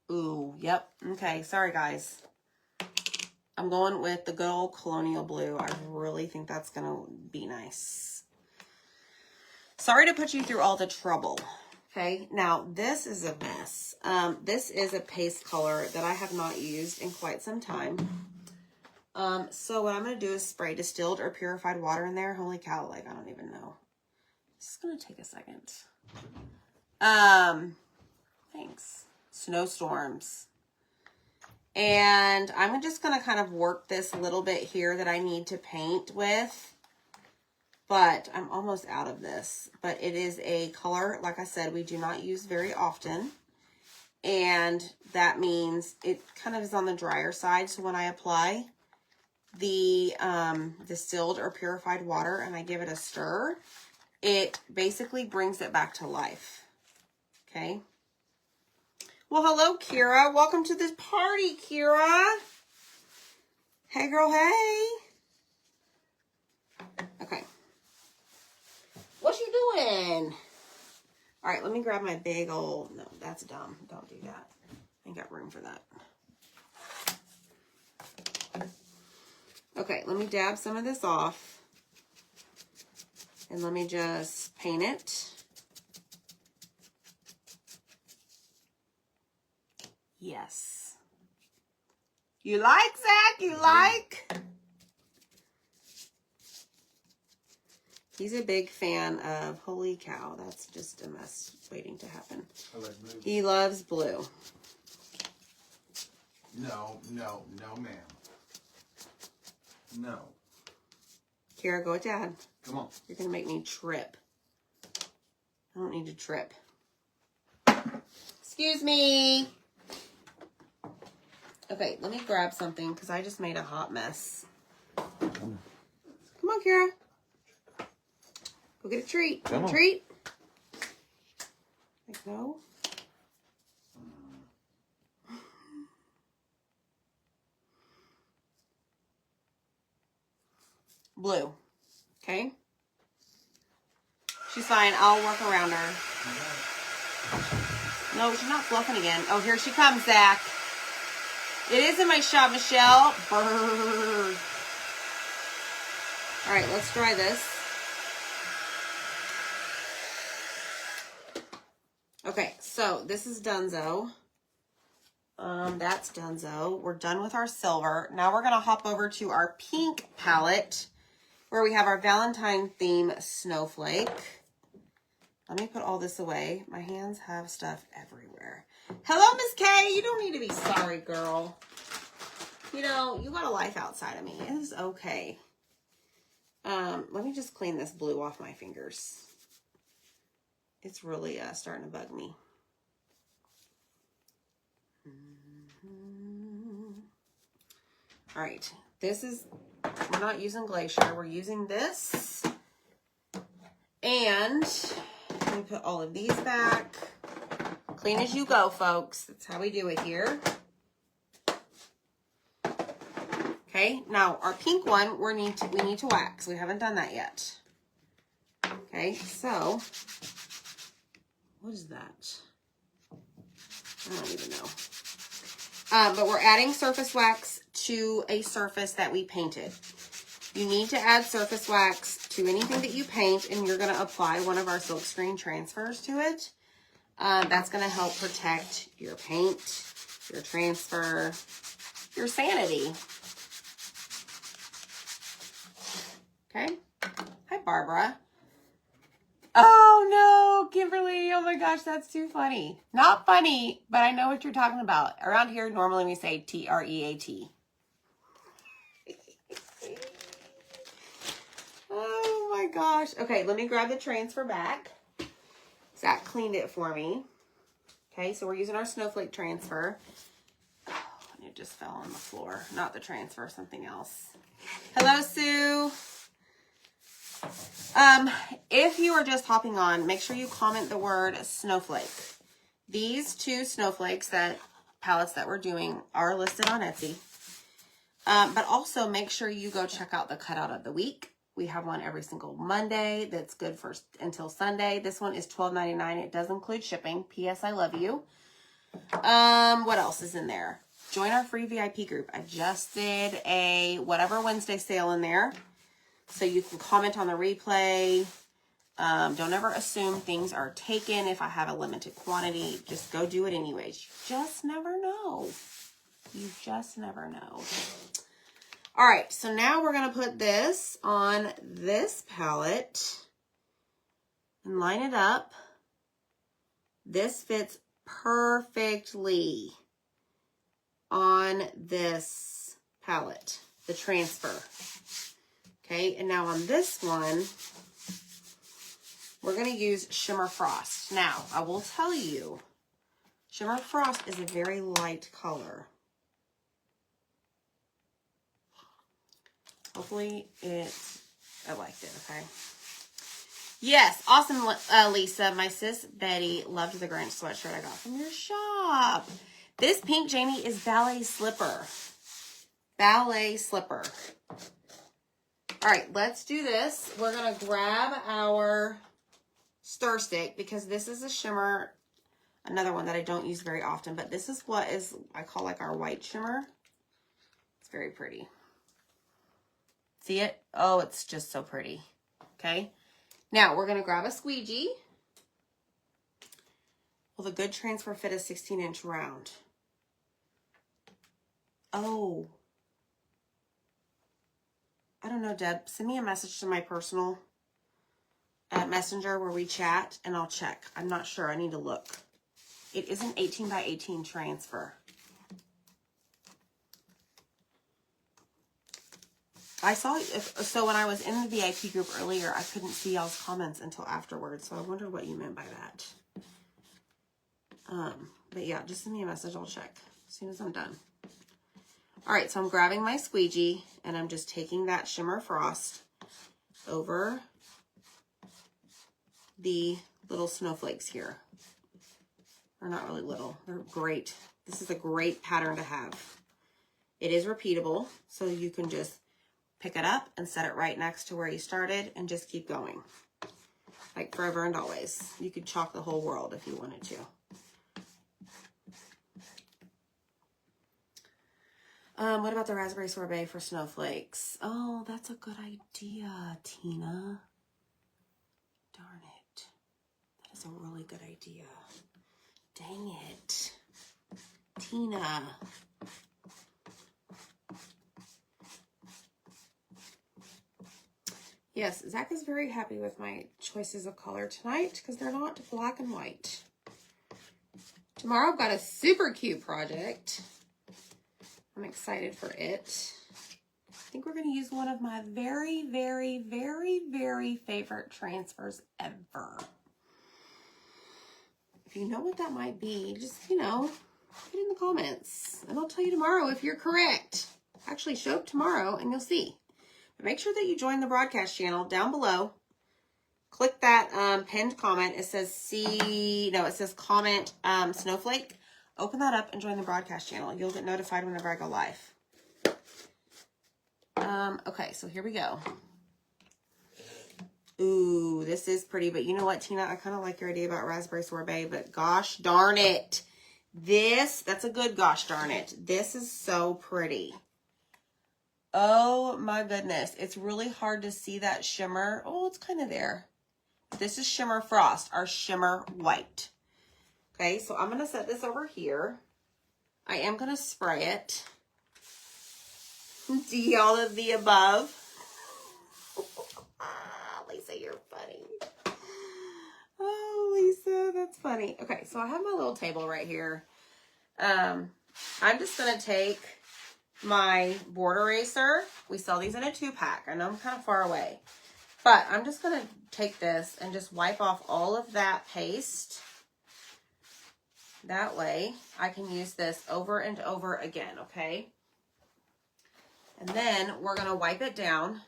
Ooh, yep. Okay, sorry, guys. I'm going with the good old colonial blue. I really think that's going to be nice. Sorry to put you through all the trouble. Okay, now this is a mess. This is a paste color that I have not used in quite some time. So what I'm going to do is spray distilled or purified water in there. Holy cow, like I don't even know. This is going to take a second. Thanks. Snowstorms. And I'm just going to kind of work this little bit here that I need to paint with. But I'm almost out of this. But it is a color, like I said, we do not use very often. And that means it kind of is on the drier side. So when I apply the distilled or purified water and I give it a stir, it basically brings it back to life. Okay. Well, hello, Kira. Welcome to this party, Kira. Hey, girl, hey. Okay. What you doing? All right, let me grab my big old... No, that's dumb. Don't do that. I ain't got room for that. Okay, let me dab some of this off. And let me just paint it. Yes. You like, Zach? You like? He's a big fan of, holy cow, that's just a mess waiting to happen. I like blue. He loves blue. No, ma'am. No. Kara, go with Dad. Come on. You're going to make me trip. I don't need to trip. Excuse me. Okay, let me grab something because I just made a hot mess. Come on, Kara. Go get a treat. Come on. Treat. There you go. Blue. Okay. She's fine. I'll work around her. No, she's not fluffing again. Oh, here she comes, Zach. It is in my shop, Michelle. Brrr. All right, let's try this. Okay, so this is Dunzo. That's Dunzo. We're done with our silver. Now we're going to hop over to our pink palette where we have our Valentine theme snowflake. Let me put all this away. My hands have stuff everywhere. Hello, Miss K. You don't need to be sorry, girl. You know, you got a life outside of me. It is okay. Let me just clean this blue off my fingers. It's really starting to bug me. All right, this is, we're not using Glacier, we're using this. And let me put all of these back. Clean as you go, folks. That's how we do it here. Okay, now our pink one, we need to wax. We haven't done that yet. Okay, so what is that? I don't even know. But we're adding surface wax to a surface that we painted. You need to add surface wax to anything that you paint, and you're going to apply one of our silkscreen transfers to it. That's going to help protect your paint, your transfer, your sanity. Okay. Hi, Barbara. Oh, no, Kimberly. Oh, my gosh, that's too funny. Not funny, but I know what you're talking about. Around here, normally we say T-R-E-A-T. Oh, my gosh. Okay, let me grab the transfer back. Zach cleaned it for me. Okay, so we're using our snowflake transfer. Oh, and it just fell on the floor. Not the transfer, something else. Hello, Sue. If you are just hopping on, make sure you comment the word snowflake. These two snowflakes, palettes that we're doing, are listed on Etsy. But also make sure you go check out the cutout of the week. We have one every single Monday that's good for until Sunday. This one is $12.99. It does include shipping. P.S. I love you. What else is in there? Join our free VIP group. I just did a whatever Wednesday sale in there. So you can comment on the replay. Don't ever assume things are taken if I have a limited quantity. Just go do it anyways. You just never know. You just never know. All right, so now we're going to put this on this palette and line it up. This fits perfectly on this palette, the transfer. Okay, and now on this one, we're going to use Shimmer Frost. Now, I will tell you, Shimmer Frost is a very light color. Hopefully I liked it, okay? Yes, awesome, Lisa. My sis Betty loved the Grinch sweatshirt I got from your shop. This pink, Jamie, is Ballet Slipper. Ballet Slipper. All right, let's do this. We're going to grab our stir stick because this is a shimmer, another one that I don't use very often, but this is what I call like our white shimmer. It's very pretty. See it? Oh, it's just so pretty. Okay. Now we're going to grab a squeegee. Well, the good transfer fit is 16-inch round. Oh. I don't know, Deb. Send me a message to my personal messenger where we chat and I'll check. I'm not sure. I need to look. It is an 18 by 18 transfer. I saw, so when I was in the VIP group earlier, I couldn't see y'all's comments until afterwards. So I wondered what you meant by that. But yeah, just send me a message. I'll check as soon as I'm done. All right, so I'm grabbing my squeegee and I'm just taking that Shimmer Frost over the little snowflakes here. They're not really little. They're great. This is a great pattern to have. It is repeatable, so you can just pick it up and set it right next to where you started and just keep going. Like forever and always. You could chalk the whole world if you wanted to. What about the raspberry sorbet for snowflakes? Oh, that's a good idea, Tina. Darn it. That is a really good idea. Dang it. Tina. Yes, Zach is very happy with my choices of color tonight because they're not black and white. Tomorrow I've got a super cute project. I'm excited for it. I think we're going to use one of my very, very, very, very favorite transfers ever. If you know what that might be, just, you know, put it in the comments. And I'll tell you tomorrow if you're correct. Actually, show up tomorrow and you'll see. But make sure that you join the broadcast channel down below. Click that pinned comment. It says it says comment snowflake. Open that up and join the broadcast channel. You'll get notified whenever I go live. Okay, so here we go. Ooh, this is pretty, but you know what, Tina? I kind of like your idea about raspberry sorbet, but gosh darn it. That's a good gosh darn it. This is so pretty. Oh my goodness. It's really hard to see that shimmer. Oh, it's kind of there. This is Shimmer Frost, our shimmer white. Okay, so I'm going to set this over here. I am going to spray it. See all of the above. Lisa, you're funny. Oh, Lisa, that's funny. Okay, so I have my little table right here. I'm just going to take my board eraser. We sell these in a 2-pack. I know I'm kind of far away. But I'm just going to take this and just wipe off all of that paste. That way I can use this over and over again, okay? And then we're going to wipe it down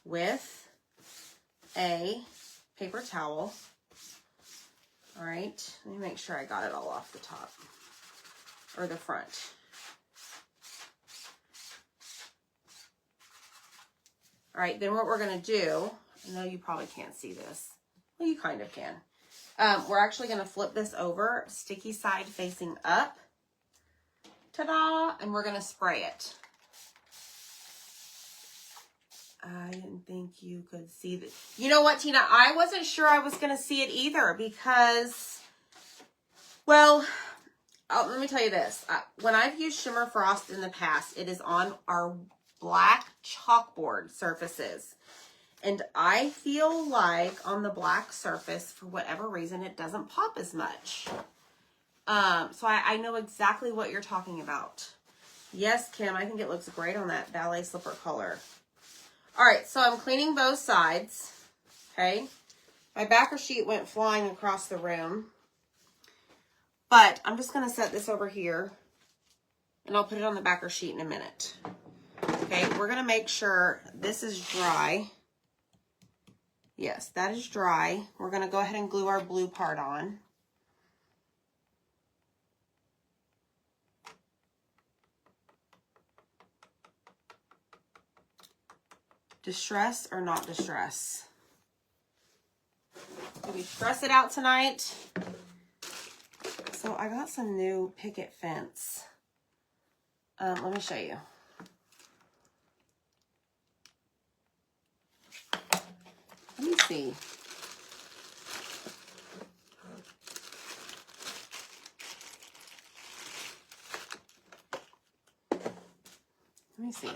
with a paper towel. All right, let me make sure I got it all off the top or the front. All right, then what we're going to do, I know you probably can't see this. Well, you kind of can. We're actually going to flip this over, sticky side facing up. Ta-da! And we're going to spray it. I didn't think you could see this. You know what, Tina? I wasn't sure I was going to see it either because, well, let me tell you this. When I've used Shimmer Frost in the past, it is on our black chalkboard surfaces. And I feel like on the black surface, for whatever reason, it doesn't pop as much. So I know exactly what you're talking about. Yes, Kim, I think it looks great on that ballet slipper color. All right, so I'm cleaning both sides, okay? My backer sheet went flying across the room. But I'm just going to set this over here, and I'll put it on the backer sheet in a minute. Okay, we're going to make sure this is dry. Yes, that is dry. We're going to go ahead and glue our blue part on. Distress or not distress? Did we stress it out tonight? So I got some new picket fence. Let me show you. Let me see. Let me see.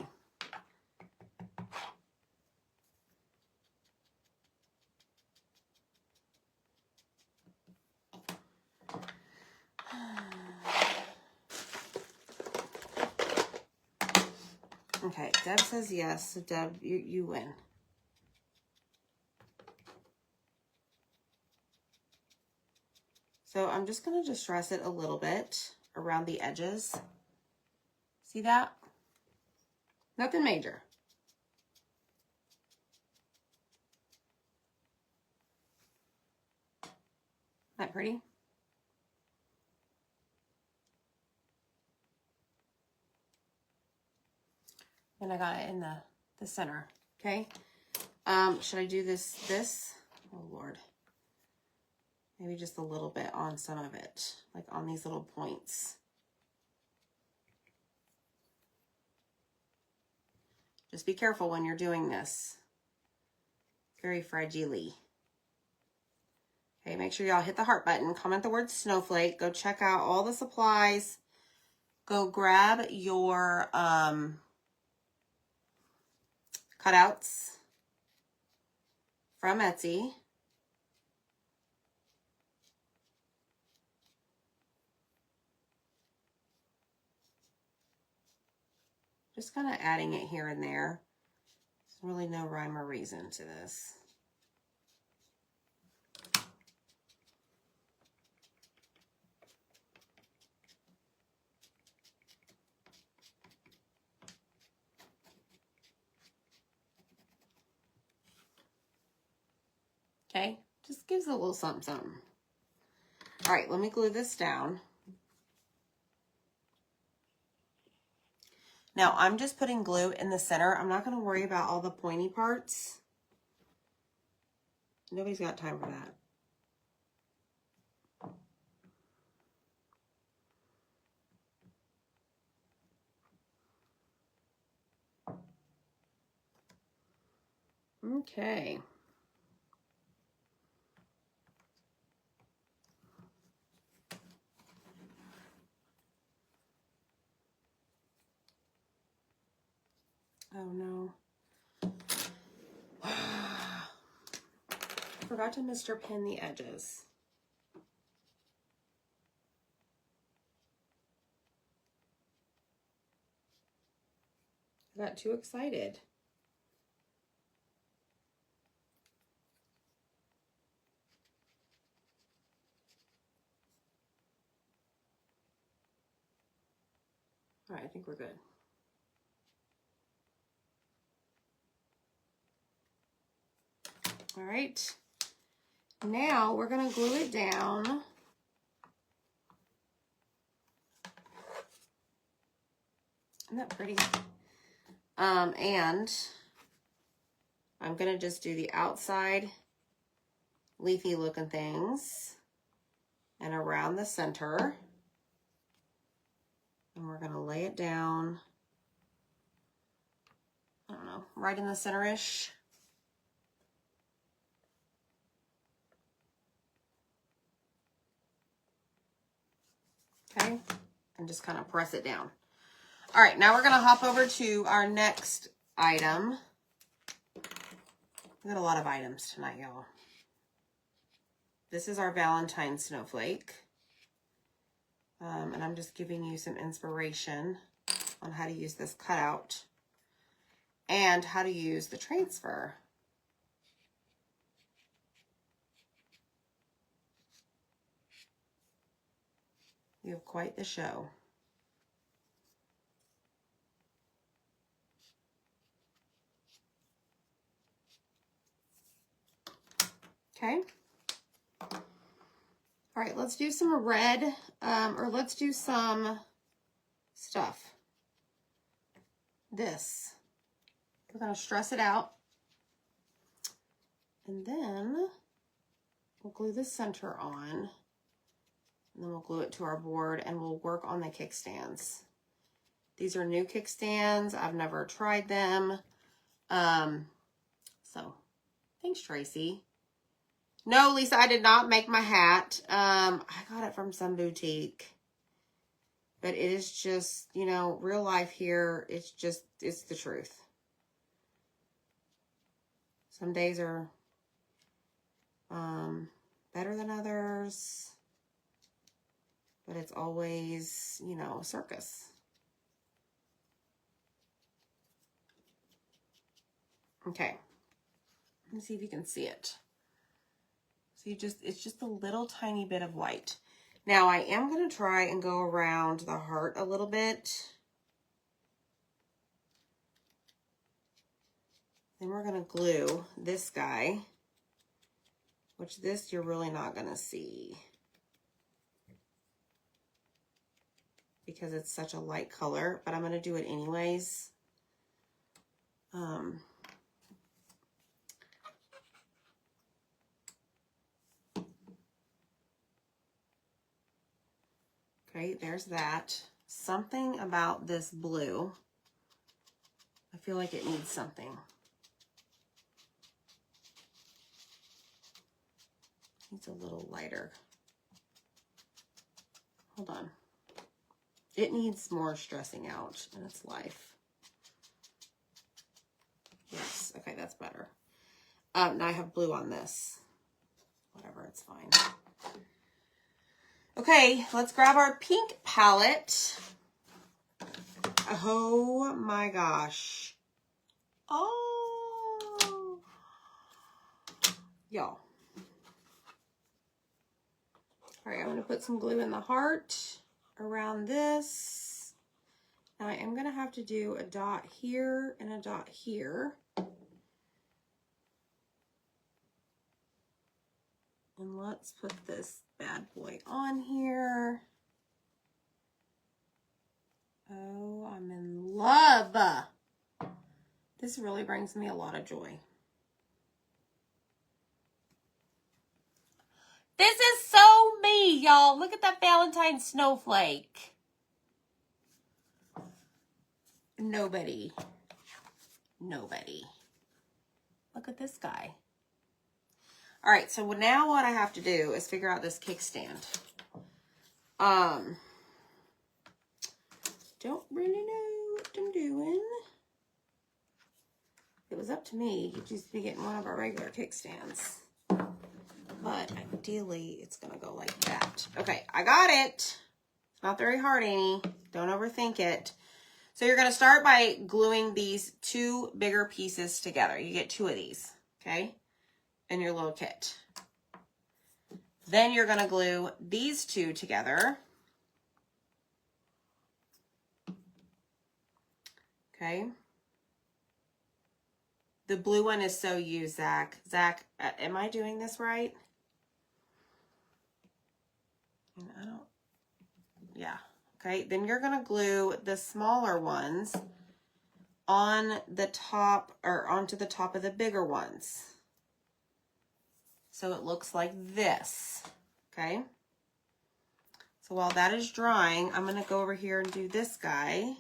Okay, Deb says yes, so Deb, you win. So I'm just going to distress it a little bit around the edges. See that? Nothing major. Isn't that pretty? And I got it in the center, okay? Should I do this? Oh, Lord. Maybe just a little bit on some of it, like on these little points. Just be careful when you're doing this. Very fragile-y. Okay, make sure y'all hit the heart button. Comment the word snowflake. Go check out all the supplies. Go grab your cutouts from Etsy. Just kind of adding it here and there. There's really no rhyme or reason to this. Okay, just gives it a little something, something. All right, let me glue this down. Now, I'm just putting glue in the center. I'm not going to worry about all the pointy parts. Nobody's got time for that. Okay. Oh no. Forgot to Mr. Pin the edges. I got too excited. All right, I think we're good. All right. Now we're going to glue it down. Isn't that pretty? And I'm going to just do the outside leafy looking things and around the center. And we're going to lay it down, I don't know, right in the center-ish. Okay, and just kind of press it down. All right, now we're going to hop over to our next item. We got a lot of items tonight, y'all. This is our Valentine snowflake. And I'm just giving you some inspiration on how to use this cutout and how to use the transfer. You have quite the show. Okay. All right, let's do some red, or let's do some stuff. This. We're going to stress it out. And then we'll glue the center on. And then we'll glue it to our board and we'll work on the kickstands. These are new kickstands. I've never tried them. So thanks, Tracy. No, Lisa, I did not make my hat. I got it from some boutique. But it is just, you know, real life here. It's just, it's the truth. Some days are better than others. But it's always, you know, a circus. Okay. Let me see if you can see it. So it's just a little tiny bit of white. Now I am going to try and go around the heart a little bit. Then we're going to glue this guy, which this you're really not going to see because it's such a light color, but I'm going to do it anyways. Okay, there's that. Something about this blue. I feel like it needs something. It's a little lighter. Hold on. It needs more stressing out in its life. Yes, okay, that's better. Now I have blue on this. Whatever, it's fine. Okay, let's grab our pink palette. Oh my gosh. Oh. Y'all. All right, I'm going to put some glue in the heart around this. Now I am going to have to do a dot here and a dot here. And let's put this bad boy on here. Oh, I'm in love. This really brings me a lot of joy. This is so me, y'all. Look at that Valentine snowflake. Nobody. Look at this guy. All right, so now what I have to do is figure out this kickstand. Don't really know what I'm doing. If it was up to me, you'd just be getting one of our regular kickstands. But ideally, it's going to go like that. Okay, I got it. It's not very hard, Annie. Don't overthink it. So you're going to start by gluing these two bigger pieces together. You get two of these, okay, in your little kit. Then you're going to glue these two together. Okay. The blue one is so you, Zach. Zach, am I doing this right? I don't, yeah. Okay, then you're going to glue the smaller ones on the top, or onto the top of the bigger ones. So it looks like this, okay? So while that is drying, I'm going to go over here and do this guy.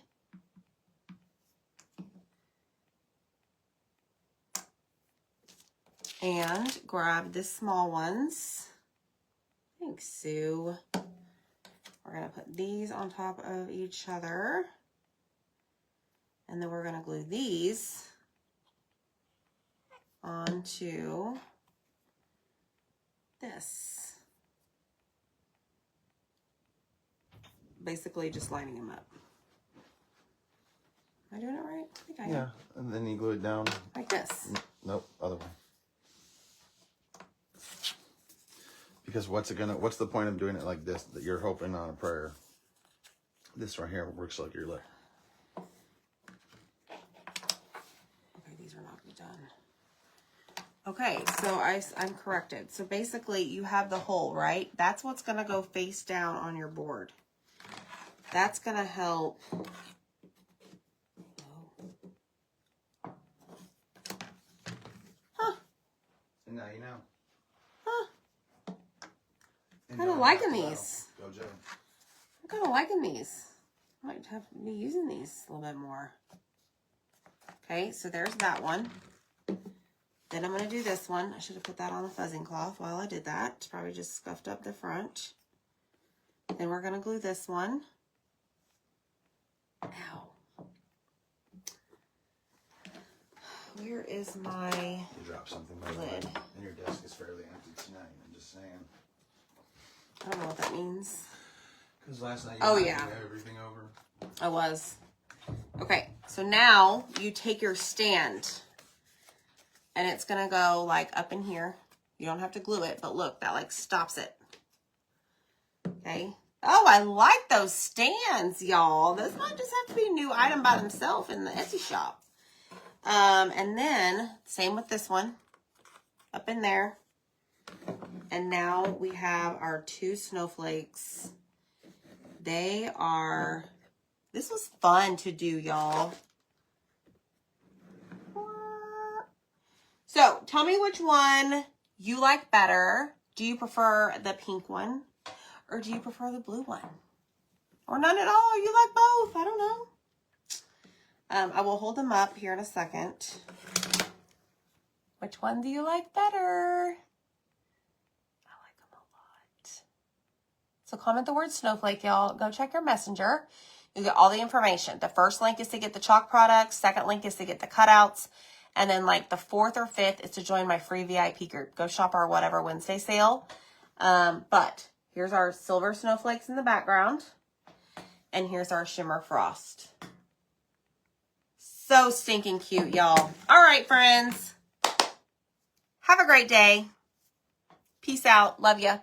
And grab the small ones. Thanks, Sue. We're going to put these on top of each other. And then we're going to glue these onto this. Basically just lining them up. Am I doing it right? I think I am. Yeah, and then you glue it down. Like this. Nope, other way. Because what's the point of doing it like this, that you're hoping on a prayer? This right here works like your leg. Okay, these are not done. Okay, so I'm corrected. So basically you have the hole, right? That's what's going to go face down on your board. That's going to help. Huh. And now you know. Huh. Kind of liking these. Go, Joe. I'm kind of liking these. I might have to be using these a little bit more. Okay, so there's that one. Then I'm going to do this one. I should have put that on the fuzzing cloth while I did that. It's probably just scuffed up the front. Then we're going to glue this one. Ow. Where is my You dropped something by the way, lid? and your desk is fairly empty tonight. I'm just saying. I don't know what that means. Because last night Oh, you yeah. had everything over. I was. Okay, so now you take your stand and it's going to go like up in here. You don't have to glue it, but look, that like stops it. Okay. Oh, I like those stands, y'all. This might just have to be a new item by themselves in the Etsy shop. And then same with this one up in there. And now we have our two snowflakes. They are, this was fun to do, y'all. So tell me which one you like better. Do you prefer the pink one or do you prefer the blue one? Or none at all? You like both? I don't know. I will hold them up here in a second. Which one do you like better? I like them a lot. So comment the word snowflake, y'all. Go check your messenger. You get all the information. The first link is to get the chalk products. Second link is to get the cutouts. And then like the fourth or fifth is to join my free VIP group. Go shop our whatever Wednesday sale. But here's our silver snowflakes in the background. And here's our shimmer frost. So stinking cute, y'all. All right, friends. Have a great day. Peace out. Love ya. Bye.